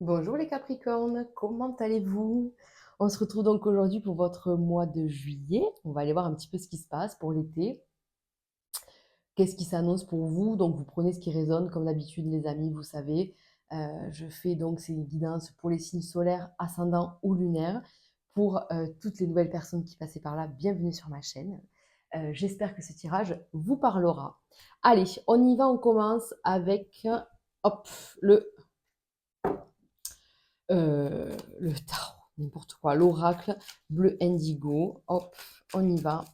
Bonjour les Capricornes, comment allez-vous? On se retrouve donc aujourd'hui pour votre mois de juillet. On va aller voir un petit peu ce qui se passe pour l'été. Qu'est-ce qui s'annonce pour vous? Donc vous prenez ce qui résonne comme d'habitude les amis, vous savez. Je fais donc ces guidances pour les signes solaires, ascendants ou lunaires. Pour toutes les nouvelles personnes qui passaient par là, bienvenue sur ma chaîne. J'espère que ce tirage vous parlera. Allez, on y va, on commence avec hop, le tarot, n'importe quoi, l'oracle bleu indigo. Hop, on y va.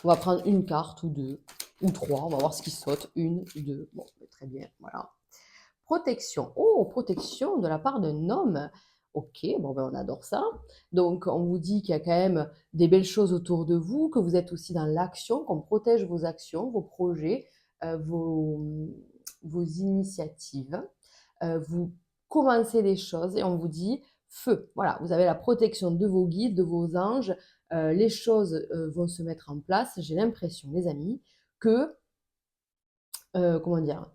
On va prendre une carte ou deux, ou trois, on va voir ce qui saute. Une, deux, bon, très bien, voilà. Protection, oh, protection de la part d'un homme. Ok, bon, ben on adore ça. Donc, on vous dit qu'il y a quand même des belles choses autour de vous, que vous êtes aussi dans l'action, qu'on protège vos actions, vos projets, vos initiatives. Vous commencez les choses et on vous dit feu. Voilà, vous avez la protection de vos guides, de vos anges. Les choses vont se mettre en place. J'ai l'impression, les amis, que, comment dire,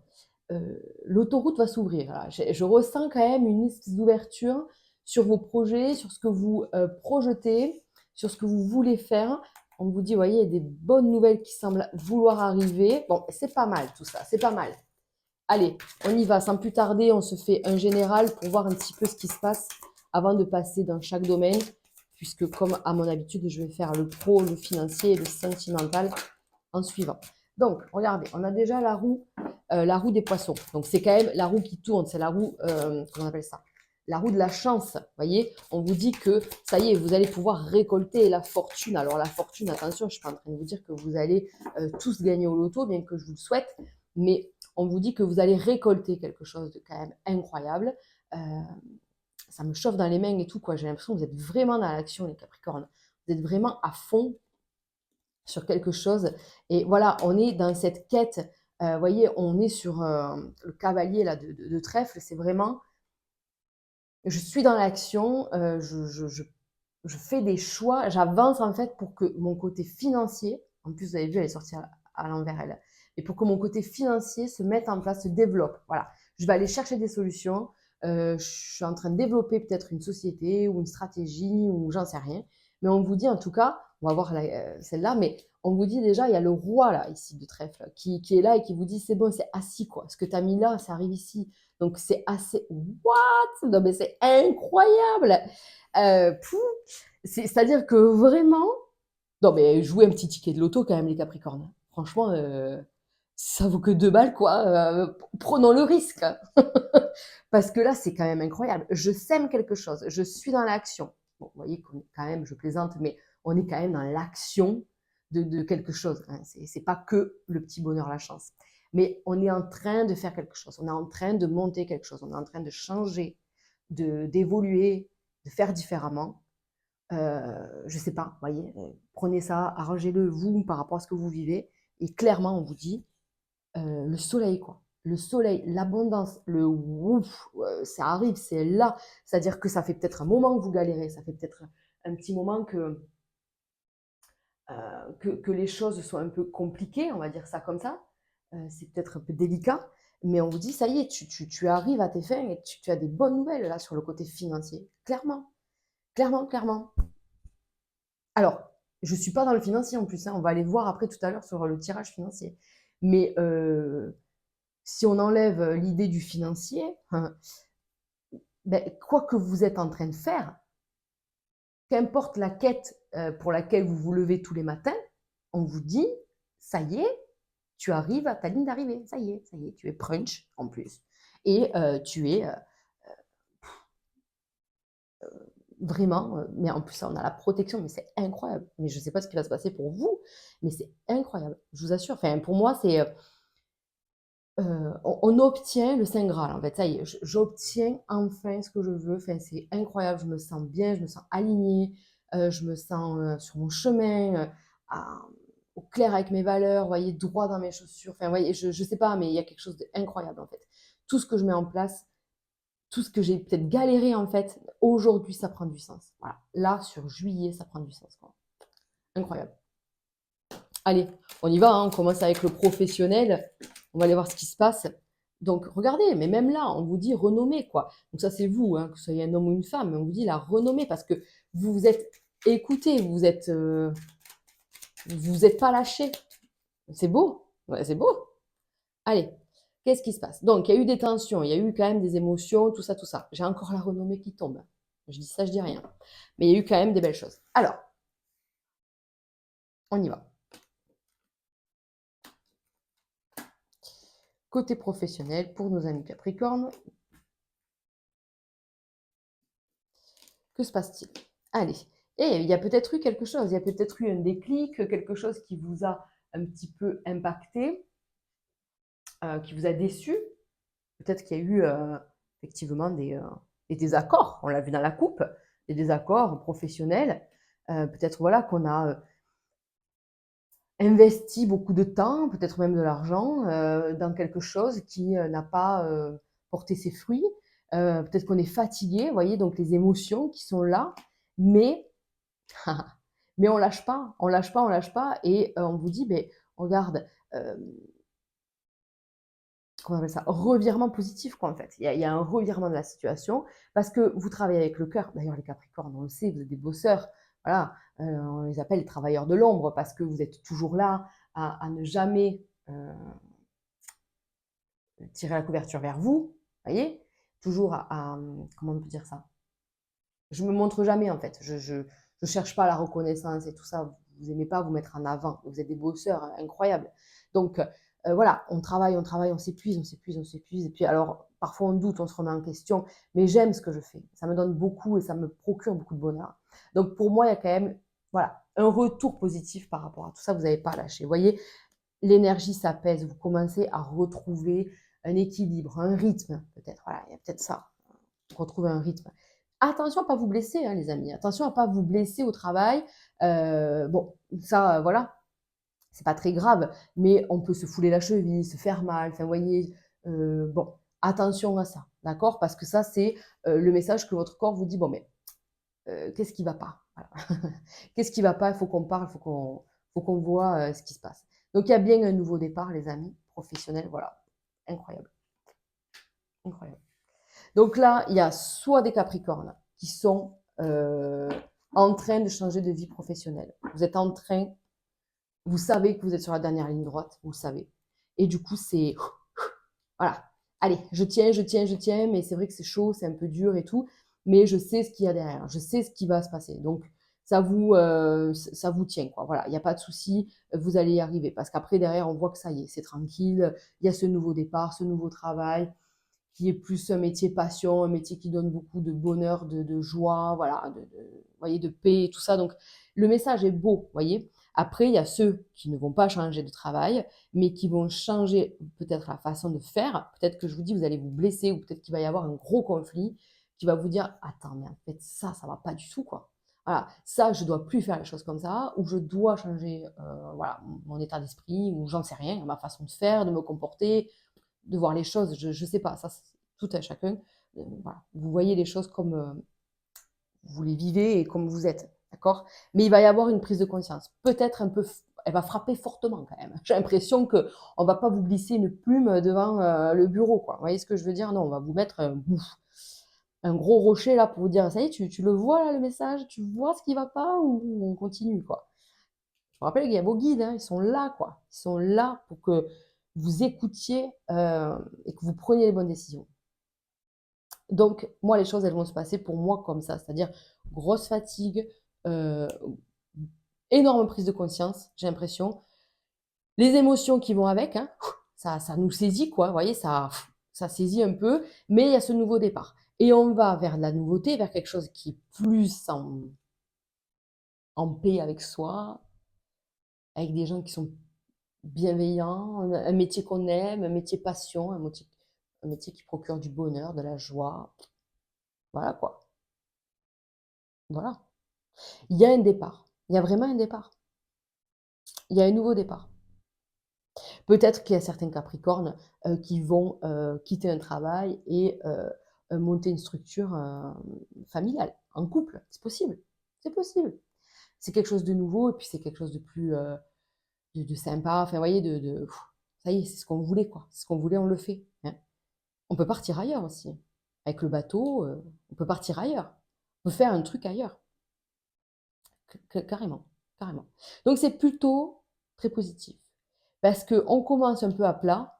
l'autoroute va s'ouvrir. Voilà. Je ressens quand même une espèce d'ouverture sur vos projets, sur ce que vous projetez, sur ce que vous voulez faire. On vous dit, vous voyez, il y a des bonnes nouvelles qui semblent vouloir arriver. Bon, c'est pas mal tout ça, c'est pas mal. Allez, on y va, sans plus tarder, on se fait un général pour voir un petit peu ce qui se passe avant de passer dans chaque domaine, puisque comme à mon habitude, je vais faire le pro, le financier et le sentimental en suivant. Donc, regardez, on a déjà la roue des poissons. Donc, c'est quand même la roue qui tourne, c'est la roue, comment on appelle ça? La roue de la chance, vous voyez, on vous dit que ça y est, vous allez pouvoir récolter la fortune. Alors la fortune, attention, je ne suis pas en train de vous dire que vous allez tous gagner au loto, bien que je vous le souhaite, mais on vous dit que vous allez récolter quelque chose de quand même incroyable. Euh, Ça me chauffe dans les mains et tout, quoi. J'ai l'impression que vous êtes vraiment dans l'action, les Capricornes. Vous êtes vraiment à fond sur quelque chose. Et voilà, on est dans cette quête. Vous voyez, on est sur le cavalier là, de trèfle. C'est vraiment, je suis dans l'action, je fais des choix, j'avance en fait pour que mon côté financier, en plus vous avez vu, elle est sortie à l'envers elle, et pour que mon côté financier se mette en place, se développe. Voilà, je vais aller chercher des solutions. Je suis en train de développer peut-être une société ou une stratégie ou j'en sais rien. Mais on vous dit en tout cas, on va voir celle-là, mais on vous dit déjà, il y a le roi là, ici, de trèfle, qui est là et qui vous dit c'est bon, c'est assis quoi. Ce que tu as mis là, ça arrive ici. Donc c'est assez. What? Non mais c'est incroyable! C'est-à-dire que vraiment. Non mais jouez un petit ticket de loto quand même, les Capricornes. Franchement, ça vaut que 2 balles quoi. Prenons le risque. Parce que là, c'est quand même incroyable. Je sème quelque chose, je suis dans l'action. Bon, vous voyez quand même, je plaisante, mais on est quand même dans l'action de quelque chose. Hein. C'est pas que le petit bonheur, la chance. Mais on est en train de faire quelque chose, on est en train de monter quelque chose, on est en train de changer, d'évoluer, de faire différemment. Je sais pas, vous voyez, prenez ça, arrangez-le vous par rapport à ce que vous vivez. Et clairement, on vous dit, le soleil, quoi. Le soleil, l'abondance, le ouf, ça arrive, c'est là. C'est-à-dire que ça fait peut-être un moment que vous galérez, ça fait peut-être un petit moment que les choses sont un peu compliquées, on va dire ça comme ça. C'est peut-être un peu délicat, mais on vous dit, ça y est, tu arrives à tes fins et tu as des bonnes nouvelles là sur le côté financier. Clairement, clairement, clairement. Alors, je ne suis pas dans le financier en plus, hein, on va aller voir après tout à l'heure sur le tirage financier. Mais si on enlève l'idée du financier, hein, ben, quoi que vous êtes en train de faire, qu'importe la quête pour laquelle vous vous levez tous les matins, on vous dit, ça y est, tu arrives à ta ligne d'arrivée. Ça y est, tu es crunch en plus. Et tu es vraiment, mais en plus, on a la protection, mais c'est incroyable. Mais je ne sais pas ce qui va se passer pour vous, mais c'est incroyable. Je vous assure. Enfin, pour moi, c'est on obtient le Saint Graal, en fait. Ça y est, j'obtiens enfin ce que je veux. Enfin, c'est incroyable. Je me sens bien, je me sens alignée, je me sens sur mon chemin, au clair avec mes valeurs, vous voyez, droit dans mes chaussures. Enfin, vous voyez, je ne sais pas, mais il y a quelque chose d'incroyable, en fait. Tout ce que je mets en place, tout ce que j'ai peut-être galéré, en fait, aujourd'hui, ça prend du sens. Voilà. Là, sur juillet, ça prend du sens, quoi. Incroyable. Allez, on y va, hein, on commence avec le professionnel. On va aller voir ce qui se passe. Donc, regardez, mais même là, on vous dit renommer, quoi. Donc ça, c'est vous, hein, que ce soit un homme ou une femme, mais on vous dit la renommer parce que vous vous êtes écouté, vous êtes pas lâché. C'est beau, ouais, c'est beau. Allez, qu'est-ce qui se passe? Donc, il y a eu des tensions, il y a eu quand même des émotions, tout ça, tout ça. J'ai encore la renommée qui tombe. Je dis ça, je dis rien. Mais il y a eu quand même des belles choses. Alors, on y va. Côté professionnel, pour nos amis Capricorne, que se passe-t-il? Allez, et il y a peut-être eu quelque chose, il y a peut-être eu un déclic, quelque chose qui vous a un petit peu impacté, qui vous a déçu. Peut-être qu'il y a eu effectivement des désaccords, on l'a vu dans la coupe, des désaccords professionnels. Peut-être voilà, qu'on a investi beaucoup de temps, peut-être même de l'argent, dans quelque chose qui n'a pas porté ses fruits. Peut-être qu'on est fatigué, vous voyez, donc les émotions qui sont là, mais mais on lâche pas, on lâche pas, on lâche pas, et on vous dit, ben regarde, euh, comment on appelle ça, revirement positif, quoi, en fait. Il y a un revirement de la situation parce que vous travaillez avec le cœur. D'ailleurs, les Capricornes, on le sait, vous êtes des bosseurs. Voilà, on les appelle les travailleurs de l'ombre parce que vous êtes toujours là à ne jamais tirer la couverture vers vous. Voyez, toujours comment on peut dire ça. Je me montre jamais, en fait. Je cherche pas la reconnaissance et tout ça. Vous aimez pas vous mettre en avant. Vous êtes des bosseurs incroyables. Donc voilà, on travaille, on travaille, on s'épuise, on s'épuise, on s'épuise. Et puis alors, parfois on doute, on se remet en question. Mais j'aime ce que je fais. Ça me donne beaucoup et ça me procure beaucoup de bonheur. Donc pour moi, il y a quand même, voilà, un retour positif par rapport à tout ça. Vous n'avez pas lâché. Vous voyez, l'énergie s'apaise. Vous commencez à retrouver un équilibre, un rythme, peut-être. Voilà, il y a peut-être ça. Retrouver un rythme. Attention à pas vous blesser, hein, les amis. Attention à pas vous blesser au travail. Bon, ça, voilà, c'est pas très grave, mais on peut se fouler la cheville, se faire mal. Enfin, vous voyez, bon, attention à ça, d'accord? Parce que ça, c'est le message que votre corps vous dit. Bon, mais qu'est-ce qui va pas? Voilà. Qu'est-ce qui va pas? Il faut qu'on parle, faut qu'on voit ce qui se passe. Donc, il y a bien un nouveau départ, les amis, professionnels. Voilà, incroyable, incroyable. Donc là, il y a soit des Capricornes qui sont en train de changer de vie professionnelle. Vous êtes en train, vous savez que vous êtes sur la dernière ligne droite, vous le savez. Et du coup, c'est voilà. Allez, je tiens, je tiens, je tiens, mais c'est vrai que c'est chaud, c'est un peu dur et tout, mais je sais ce qu'il y a derrière, je sais ce qui va se passer. Donc ça vous tient, quoi. Voilà, il n'y a pas de souci, vous allez y arriver. Parce qu'après, derrière, on voit que ça y est, c'est tranquille, il y a ce nouveau départ, ce nouveau travail, qui est plus un métier passion, un métier qui donne beaucoup de bonheur, de joie, voilà, voyez, de paix, et tout ça. Donc, le message est beau, voyez. Après, il y a ceux qui ne vont pas changer de travail, mais qui vont changer peut-être la façon de faire. Peut-être que je vous dis, vous allez vous blesser, ou peut-être qu'il va y avoir un gros conflit qui va vous dire, attends, mais en fait, ça va pas du tout, quoi. Voilà, ça, je dois plus faire les choses comme ça, ou je dois changer, voilà, mon état d'esprit, ou j'en sais rien, ma façon de faire, de me comporter, de voir les choses. Je sais pas, ça, c'est tout à chacun. Voilà. Vous voyez les choses comme vous les vivez et comme vous êtes, d'accord? Mais il va y avoir une prise de conscience. Peut-être un peu, elle va frapper fortement quand même. J'ai l'impression que on va pas vous glisser une plume devant le bureau, quoi. Vous voyez ce que je veux dire? Non, on va vous mettre un gros rocher là pour vous dire, ça y est, tu le vois là le message, tu vois ce qui va pas ou on continue, quoi. Je vous rappelle qu'il y a vos guides, hein, ils sont là, quoi. Ils sont là pour que vous écoutiez et que vous preniez les bonnes décisions. Donc, moi, les choses, elles vont se passer pour moi comme ça, c'est-à-dire grosse fatigue, euh, énorme prise de conscience, j'ai l'impression. Les émotions qui vont avec, hein, ça nous saisit, quoi, vous voyez, ça saisit un peu, mais il y a ce nouveau départ. Et on va vers la nouveauté, vers quelque chose qui est plus en paix avec soi, avec des gens qui sont bienveillants, un métier qu'on aime, un métier passion, un métier qui procure du bonheur, de la joie. Voilà quoi. Voilà. Il y a un départ. Il y a vraiment un départ. Il y a un nouveau départ. Peut-être qu'il y a certains Capricornes qui vont quitter un travail et monter une structure familiale, en couple. C'est possible. C'est possible. C'est quelque chose de nouveau et puis c'est quelque chose de plus de sympa. Enfin, vous voyez, ça y est, c'est ce qu'on voulait, quoi. C'est ce qu'on voulait, on le fait, hein. On peut partir ailleurs aussi. Avec le bateau, on peut partir ailleurs. On peut faire un truc ailleurs. Carrément, carrément. Donc c'est plutôt très positif. Parce qu'on commence un peu à plat,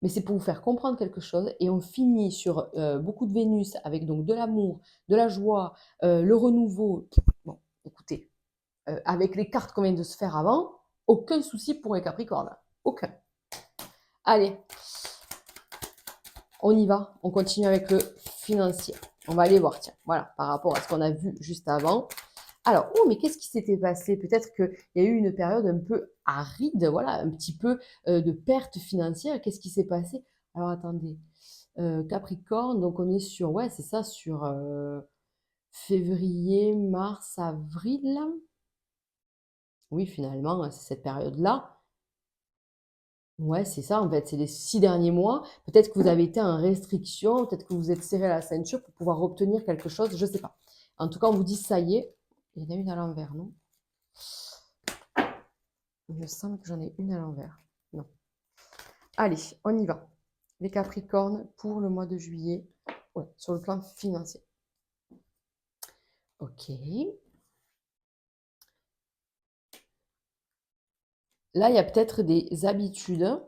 mais c'est pour vous faire comprendre quelque chose, et on finit sur beaucoup de Vénus avec donc de l'amour, de la joie, le renouveau. Bon, écoutez, avec les cartes qu'on vient de se faire avant, aucun souci pour les Capricornes. Aucun. Allez, on y va. On continue avec le financier. On va aller voir, tiens, voilà, par rapport à ce qu'on a vu juste avant. Alors, oh, mais qu'est-ce qui s'était passé? Peut-être qu'il y a eu une période un peu aride, voilà, un petit peu de perte financière. Qu'est-ce qui s'est passé? Alors, attendez. Capricorne, donc on est sur, ouais, c'est ça, sur février, mars, avril. Oui, finalement, c'est cette période-là. Ouais, c'est ça, en fait, c'est les 6 derniers mois. Peut-être que vous avez été en restriction, peut-être que vous êtes serré la ceinture pour pouvoir obtenir quelque chose, je ne sais pas. En tout cas, on vous dit, ça y est. Il y en a une à l'envers, non? Il me semble que j'en ai une à l'envers. Non. Allez, on y va. Les Capricornes pour le mois de juillet, ouais, sur le plan financier. Ok. Là, il y a peut-être des habitudes,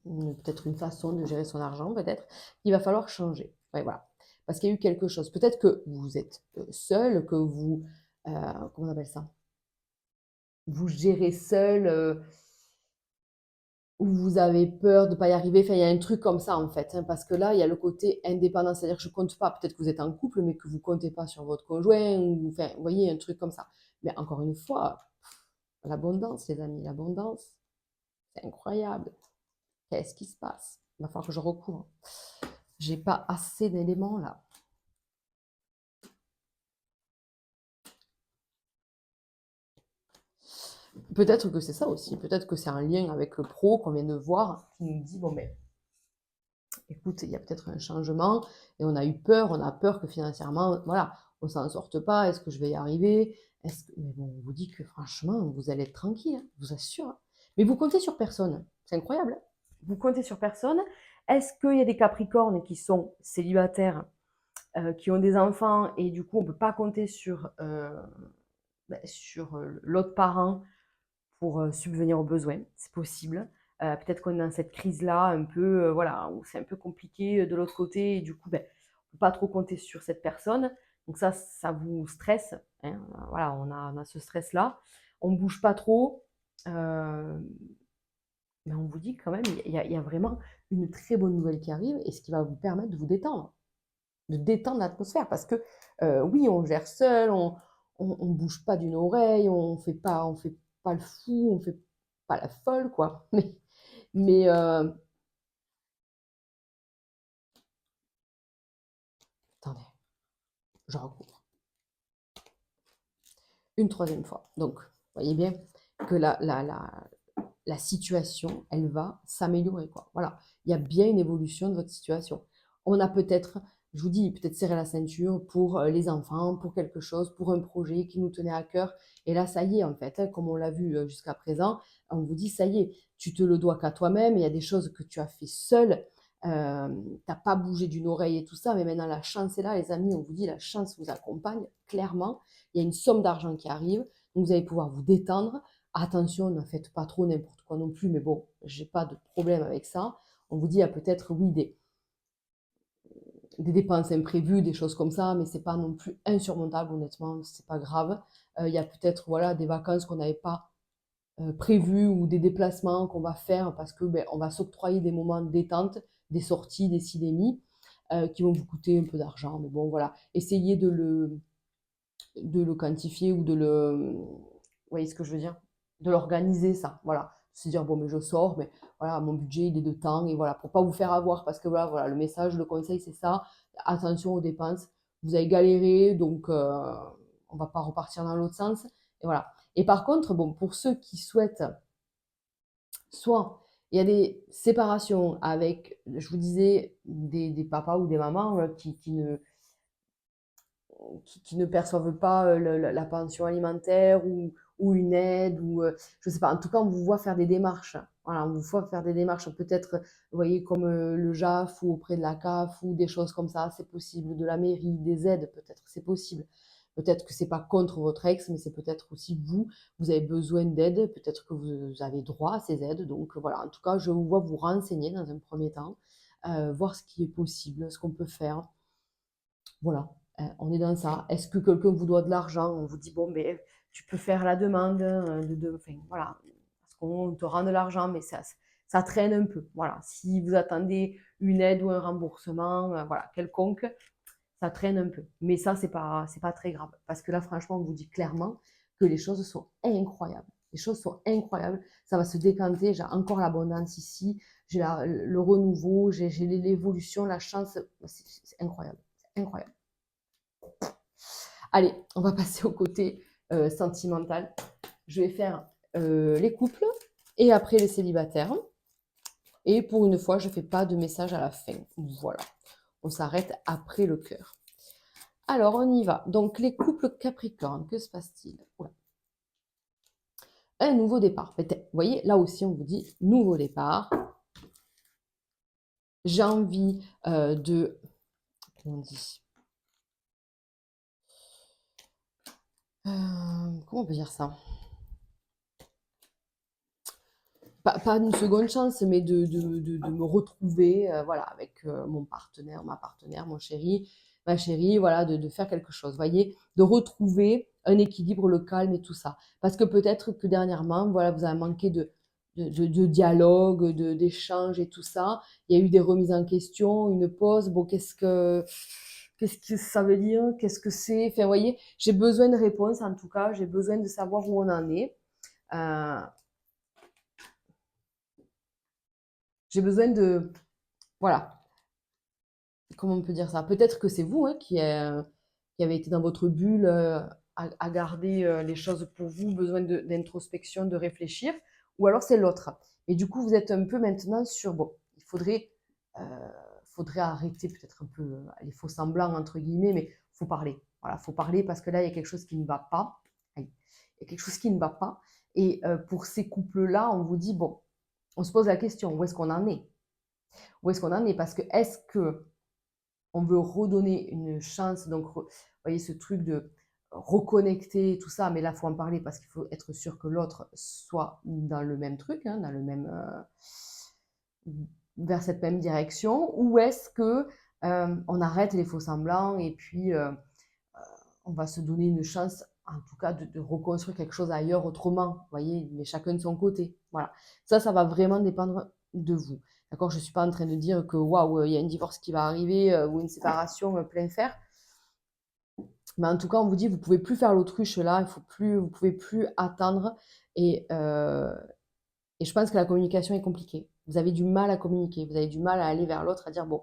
peut-être une façon de gérer son argent, peut-être, qu'il va falloir changer. Ouais, voilà. Parce qu'il y a eu quelque chose. Peut-être que vous êtes seul, que vous, comment on appelle ça? Vous gérez seul, ou vous avez peur de ne pas y arriver. Enfin, il y a un truc comme ça, en fait, hein, parce que là, il y a le côté indépendant. C'est-à-dire que je ne compte pas. Peut-être que vous êtes en couple, mais que vous ne comptez pas sur votre conjoint, ou, enfin, vous voyez, un truc comme ça. Mais encore une fois, l'abondance, les amis, l'abondance, c'est incroyable. Qu'est-ce qui se passe? Il va falloir que je recouvre. J'ai pas assez d'éléments là. Peut-être que c'est ça aussi. Peut-être que c'est un lien avec le pro qu'on vient de voir qui nous dit bon, mais écoute, il y a peut-être un changement et on a eu peur. On a peur que financièrement, voilà, on s'en sorte pas. Est-ce que je vais y arriver? Est-ce que... Mais bon, on vous dit que franchement, vous allez être tranquille, hein, je vous assure. Mais vous comptez sur personne. C'est incroyable, hein. Vous comptez sur personne. Est-ce qu'il y a des Capricornes qui sont célibataires, qui ont des enfants et du coup on ne peut pas compter sur, sur l'autre parent pour subvenir aux besoins? C'est possible. Peut-être qu'on est dans cette crise-là un peu, voilà, où c'est un peu compliqué de l'autre côté et du coup, ben, on ne peut pas trop compter sur cette personne. Donc ça vous stresse, hein. Voilà, on a ce stress-là. On ne bouge pas trop. Euh, mais on vous dit quand même, il y a vraiment une très bonne nouvelle qui arrive et ce qui va vous permettre de vous détendre, de détendre l'atmosphère. Parce que oui, on gère seul, on bouge pas d'une oreille, on fait pas le fou, on fait pas la folle, quoi. Mais attendez, je recouvre. Une troisième fois. Donc, vous voyez bien que la situation, elle va s'améliorer, quoi. Voilà, il y a bien une évolution de votre situation. On a peut-être, je vous dis, peut-être serré la ceinture pour les enfants, pour quelque chose, pour un projet qui nous tenait à cœur. Et là, ça y est, en fait, hein, comme on l'a vu jusqu'à présent, on vous dit, ça y est, tu te le dois qu'à toi-même. Il y a des choses que tu as fait seul. T'as pas bougé d'une oreille et tout ça, mais maintenant la chance est là, les amis. On vous dit, la chance vous accompagne, clairement. Il y a une somme d'argent qui arrive, donc vous allez pouvoir vous détendre. Attention, ne faites pas trop n'importe quoi non plus, mais bon, j'ai pas de problème avec ça. On vous dit, il y a peut-être, oui, des dépenses imprévues, des choses comme ça, mais c'est pas non plus insurmontable, honnêtement, c'est pas grave. Il y a peut-être, voilà, des vacances qu'on n'avait pas prévues ou des déplacements qu'on va faire parce que ben, on va s'octroyer des moments de détente, des sorties, des ci, des mi, qui vont vous coûter un peu d'argent. Mais bon, voilà, essayez de le quantifier ou vous voyez ce que je veux dire? De l'organiser, ça, voilà. Se dire, bon, mais je sors, mais voilà, mon budget, il est de temps, et voilà, pour pas vous faire avoir, parce que voilà, le message, le conseil, c'est ça. Attention aux dépenses. Vous avez galéré, donc on va pas repartir dans l'autre sens. Et voilà. Et par contre, bon, pour ceux qui souhaitent, soit il y a des séparations avec, je vous disais, des papas ou des mamans qui ne perçoivent pas la pension alimentaire ou une aide, ou je ne sais pas. En tout cas, on vous voit faire des démarches Voilà, on vous faut faire des démarches peut-être, vous voyez, comme le JAF ou auprès de la CAF ou des choses comme ça, c'est possible. De la mairie, des aides, peut-être, c'est possible. Peut-être que c'est pas contre votre ex, mais c'est peut-être aussi vous, vous avez besoin d'aide, peut-être que vous avez droit à ces aides. Donc voilà, en tout cas, je vous vois vous renseigner dans un premier temps, voir ce qui est possible, ce qu'on peut faire. Voilà, on est dans ça. Est-ce que quelqu'un vous doit de l'argent? On vous dit, bon, mais tu peux faire la demande enfin, voilà, parce qu'on te rend de l'argent, mais ça traîne un peu. Voilà, si vous attendez une aide ou un remboursement, voilà, quelconque, ça traîne un peu. Mais ça, c'est pas très grave. Parce que là, franchement, on vous dit clairement que les choses sont incroyables. Les choses sont incroyables. Ça va se décanter. J'ai encore l'abondance ici. J'ai le renouveau. J'ai l'évolution, la chance. C'est incroyable. C'est incroyable. Allez, on va passer au côté sentimental. Je vais faire les couples et après les célibataires. Et pour une fois, je ne fais pas de message à la fin. Voilà. On s'arrête après le cœur. Alors, on y va. Donc, les couples Capricorne, que se passe-t-il? Oula. Un nouveau départ. Vous voyez, là aussi, on vous dit nouveau départ. J'ai envie de... Comment on dit comment on peut dire ça? Pas une seconde chance, mais de me retrouver voilà, avec mon partenaire, ma partenaire, mon chéri, ma chérie, voilà, de faire quelque chose, vous voyez, de retrouver un équilibre, le calme et tout ça. Parce que peut-être que dernièrement, voilà, vous avez manqué de dialogue, d'échange et tout ça. Il y a eu des remises en question, une pause. Bon, qu'est-ce que ça veut dire? Qu'est-ce que c'est? Enfin, vous voyez, j'ai besoin de réponses en tout cas, j'ai besoin de savoir où on en est. Euh, j'ai besoin de, voilà, comment on peut dire ça? Peut-être que c'est vous hein, qui avez été dans votre bulle à garder les choses pour vous, besoin d'introspection, de réfléchir, ou alors c'est l'autre. Et du coup, vous êtes un peu maintenant sur, bon, il faudrait arrêter peut-être un peu les faux semblants, entre guillemets, mais il faut parler. Voilà, il faut parler parce que là, il y a quelque chose qui ne va pas. Il y a quelque chose qui ne va pas. Et pour ces couples-là, on vous dit, bon, on se pose la question, où est-ce qu'on en est? Où est-ce qu'on en est? Parce que est-ce que on veut redonner une chance, donc vous voyez ce truc de reconnecter tout ça, mais là il faut en parler parce qu'il faut être sûr que l'autre soit dans le même truc, hein, dans le même vers cette même direction, ou est-ce que on arrête les faux semblants et puis on va se donner une chance, en tout cas, de reconstruire quelque chose ailleurs autrement, vous voyez, mais chacun de son côté. Voilà. Ça va vraiment dépendre de vous. D'accord? Je ne suis pas en train de dire que waouh, il y a un divorce qui va arriver ou une séparation plein fer. Mais en tout cas, on vous dit, vous ne pouvez plus faire l'autruche là, vous ne pouvez plus attendre. Et, euh, et je pense que la communication est compliquée. Vous avez du mal à communiquer, vous avez du mal à aller vers l'autre, à dire, bon,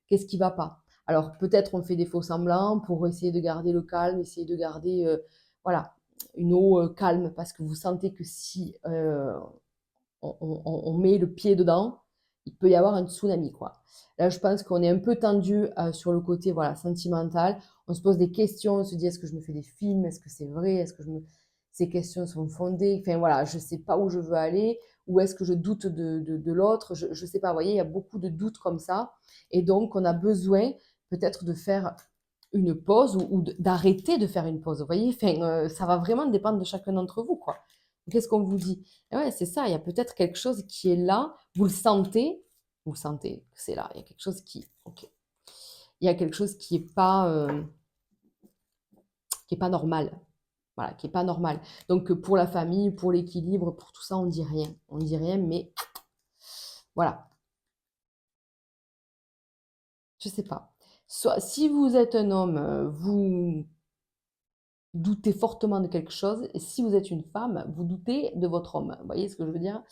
qu'est-ce qui ne va pas? Alors peut-être on fait des faux semblants pour essayer de garder le calme, essayer de garder voilà, une eau calme, parce que vous sentez que si on met le pied dedans, il peut y avoir un tsunami, quoi. Là, je pense qu'on est un peu tendu sur le côté voilà, sentimental. On se pose des questions, on se dit est-ce que je me fais des films, est-ce que c'est vrai, ces questions sont fondées. Enfin voilà, je ne sais pas où je veux aller, ou est-ce que je doute de l'autre, je ne sais pas. Vous voyez, il y a beaucoup de doutes comme ça. Et donc, on a besoin peut-être de faire une pause ou d'arrêter de faire une pause. Vous voyez, enfin, ça va vraiment dépendre de chacun d'entre vous, quoi. Qu'est-ce qu'on vous dit? Et ouais, c'est ça, il y a peut-être quelque chose qui est là, vous le sentez que c'est là, il y a quelque chose qui, ok, il y a quelque chose qui est pas normal, voilà, qui est pas normal. Donc pour la famille, pour l'équilibre, pour tout ça, on dit rien, mais voilà, je sais pas. Soit, si vous êtes un homme, vous doutez fortement de quelque chose, et si vous êtes une femme, vous doutez de votre homme. Vous voyez ce que je veux dire?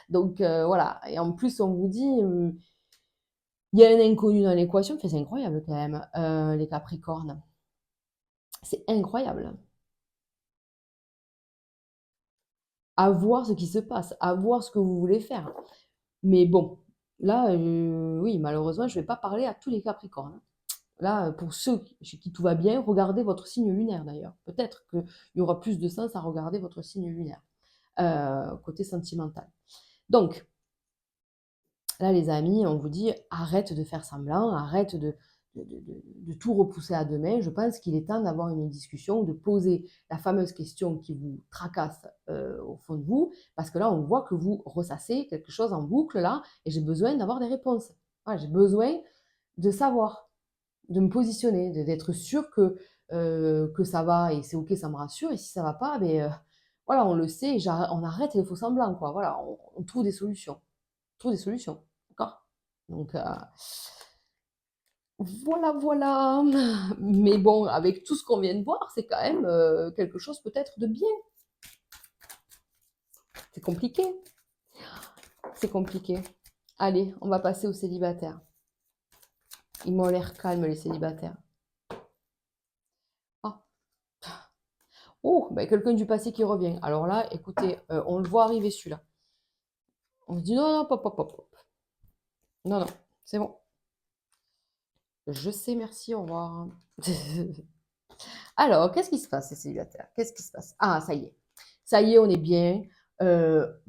Donc voilà, et en plus on vous dit, il y a un inconnu dans l'équation, enfin, c'est incroyable quand même, les Capricornes. C'est incroyable. À voir ce qui se passe, à voir ce que vous voulez faire. Mais bon, là, oui, malheureusement, je ne vais pas parler à tous les Capricornes. Là, pour ceux chez qui tout va bien, regardez votre signe lunaire d'ailleurs. Peut-être qu'il y aura plus de sens à regarder votre signe lunaire, côté sentimental. Donc, là, les amis, on vous dit, arrête de faire semblant, arrête de tout repousser à demain. Je pense qu'il est temps d'avoir une discussion, de poser la fameuse question qui vous tracasse au fond de vous, parce que là, on voit que vous ressassez quelque chose en boucle, là, et j'ai besoin d'avoir des réponses. Voilà, j'ai besoin de savoir, de me positionner, d'être sûr que ça va, et c'est OK, ça me rassure, et si ça va pas, ben, voilà, on le sait, et on arrête les faux semblants, quoi. Voilà, on trouve des solutions. On trouve des solutions, d'accord? Donc, voilà, voilà. Mais bon, avec tout ce qu'on vient de voir, c'est quand même quelque chose peut-être de bien. C'est compliqué. C'est compliqué. Allez, on va passer aux célibataires. Ils m'ont l'air calmes, les célibataires. Ah. Oh, ben, quelqu'un du passé qui revient. Alors là, écoutez, on le voit arriver celui-là. On se dit non, non, pop, pop, pop, pop. Non, non, c'est bon. Je sais, merci, au revoir. Alors, qu'est-ce qui se passe, ces célibataires? Qu'est-ce qui se passe? Ah, ça y est. Ça y est, on est bien.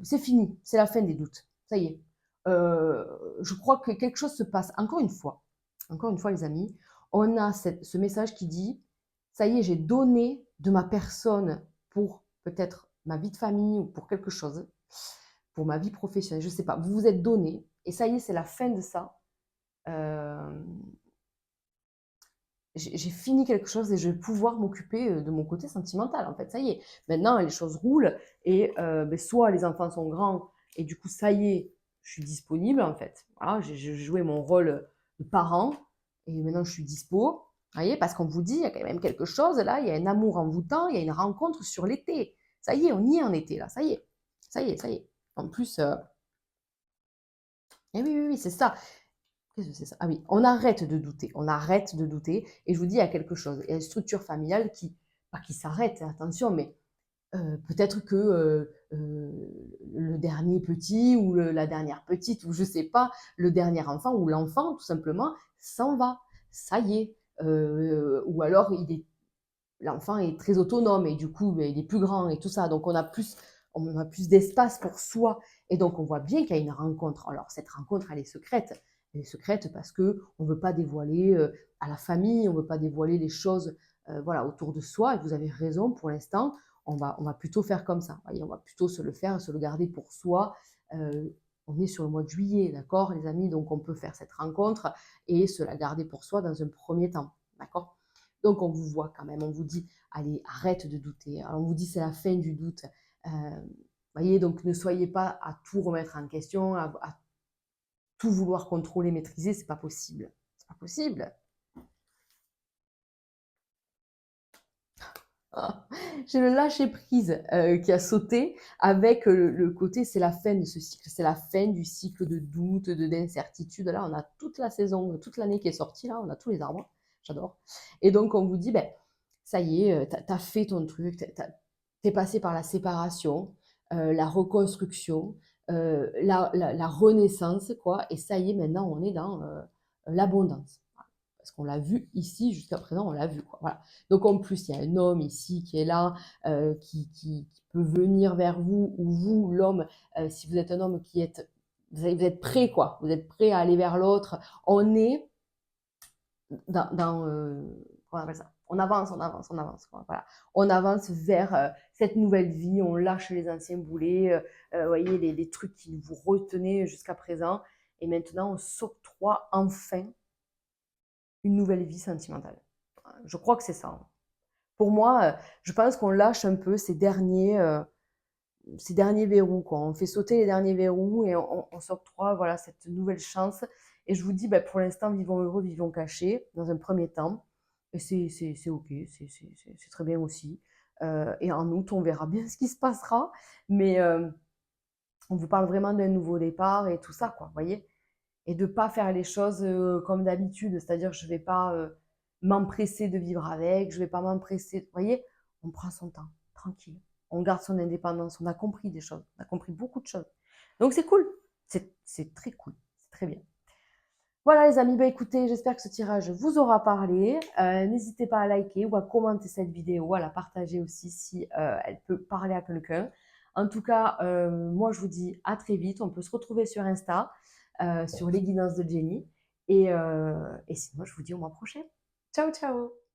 C'est fini. C'est la fin des doutes. Ça y est. Je crois que quelque chose se passe. Encore une fois, les amis, on a ce message qui dit, ça y est, j'ai donné de ma personne pour peut-être ma vie de famille ou pour quelque chose, pour ma vie professionnelle, je ne sais pas. Vous vous êtes donné et ça y est, c'est la fin de ça. Euh, j'ai fini quelque chose et je vais pouvoir m'occuper de mon côté sentimental. En fait, ça y est. Maintenant, les choses roulent et ben, soit les enfants sont grands et du coup, ça y est, je suis disponible en fait. Voilà, j'ai joué mon rôle de parent et maintenant je suis dispo. Vous voyez, parce qu'on vous dit, il y a quand même quelque chose là, il y a un amour envoûtant, il y a une rencontre sur l'été. Ça y est, on y est en été là, ça y est. Ça y est, ça y est. En plus, eh oui, oui, oui, c'est ça. Qu'est-ce que c'est ça? Ah oui, on arrête de douter, on arrête de douter. Et je vous dis, il y a quelque chose. Il y a une structure familiale qui, pas qui s'arrête, attention, mais peut-être que le dernier petit ou la dernière petite, ou je sais pas, le dernier enfant ou l'enfant, tout simplement, s'en va. Ça y est. Ou alors, l'enfant est très autonome et du coup, ben, il est plus grand et tout ça. Donc, on a plus d'espace pour soi. Et donc, on voit bien qu'il y a une rencontre. Alors, cette rencontre, elle est secrète. Elle est secrète parce que on ne veut pas dévoiler à la famille, on ne veut pas dévoiler les choses voilà, autour de soi. Et vous avez raison, pour l'instant, on va plutôt faire comme ça. Voyez, on va plutôt se le faire, se le garder pour soi. Euh, on est sur le mois de juillet, d'accord, les amis? Donc, on peut faire cette rencontre et se la garder pour soi dans un premier temps, d'accord? Donc, on vous voit quand même, on vous dit, allez, arrête de douter. Alors, on vous dit, c'est la fin du doute. Voyez, donc ne soyez pas à tout remettre en question, à tout vouloir contrôler, maîtriser, c'est pas possible. C'est pas possible. Ah, j'ai le lâcher prise qui a sauté avec le côté, c'est la fin de ce cycle, c'est la fin du cycle de doute, d'incertitude. Là, on a toute la saison, toute l'année qui est sortie, là, on a tous les arbres, j'adore. Et donc, on vous dit, ben, ça y est, t'as fait ton truc, t'es passé par la séparation, la reconstruction, la renaissance, quoi. Et ça y est, maintenant, on est dans l'abondance. Parce qu'on l'a vu ici, jusqu'à présent, on l'a vu, quoi. Voilà. Donc, en plus, il y a un homme ici qui est là, qui peut venir vers vous, ou vous, l'homme, si vous êtes un homme vous êtes prêt, quoi. Vous êtes prêt à aller vers l'autre. On est comment on appelle ça? On avance, on avance, on avance, quoi. Voilà. On avance vers cette nouvelle vie, on lâche les anciens boulets, vous voyez, les trucs qui vous retenaient jusqu'à présent. Et maintenant, on s'octroie enfin une nouvelle vie sentimentale. Je crois que c'est ça, hein. Pour moi, je pense qu'on lâche un peu ces derniers verrous, quoi. On fait sauter les derniers verrous et on s'octroie voilà, cette nouvelle chance. Et je vous dis, ben, pour l'instant, vivons heureux, vivons cachés, dans un premier temps. Et c'est OK, c'est très bien aussi. Et en août, on verra bien ce qui se passera. Mais on vous parle vraiment d'un nouveau départ et tout ça, quoi, vous voyez? Et de ne pas faire les choses comme d'habitude. C'est-à-dire, je ne vais pas m'empresser de vivre avec, je ne vais pas m'empresser. Vous voyez, on prend son temps, tranquille. On garde son indépendance. On a compris des choses. On a compris beaucoup de choses. Donc, c'est cool. C'est très cool. C'est très bien. Voilà les amis, bah écoutez, j'espère que ce tirage vous aura parlé. N'hésitez pas à liker ou à commenter cette vidéo, à la partager aussi si elle peut parler à quelqu'un. En tout cas, moi, je vous dis à très vite. On peut se retrouver sur Insta, sur les guidances de Jenny. Et sinon, je vous dis au mois prochain. Ciao, ciao!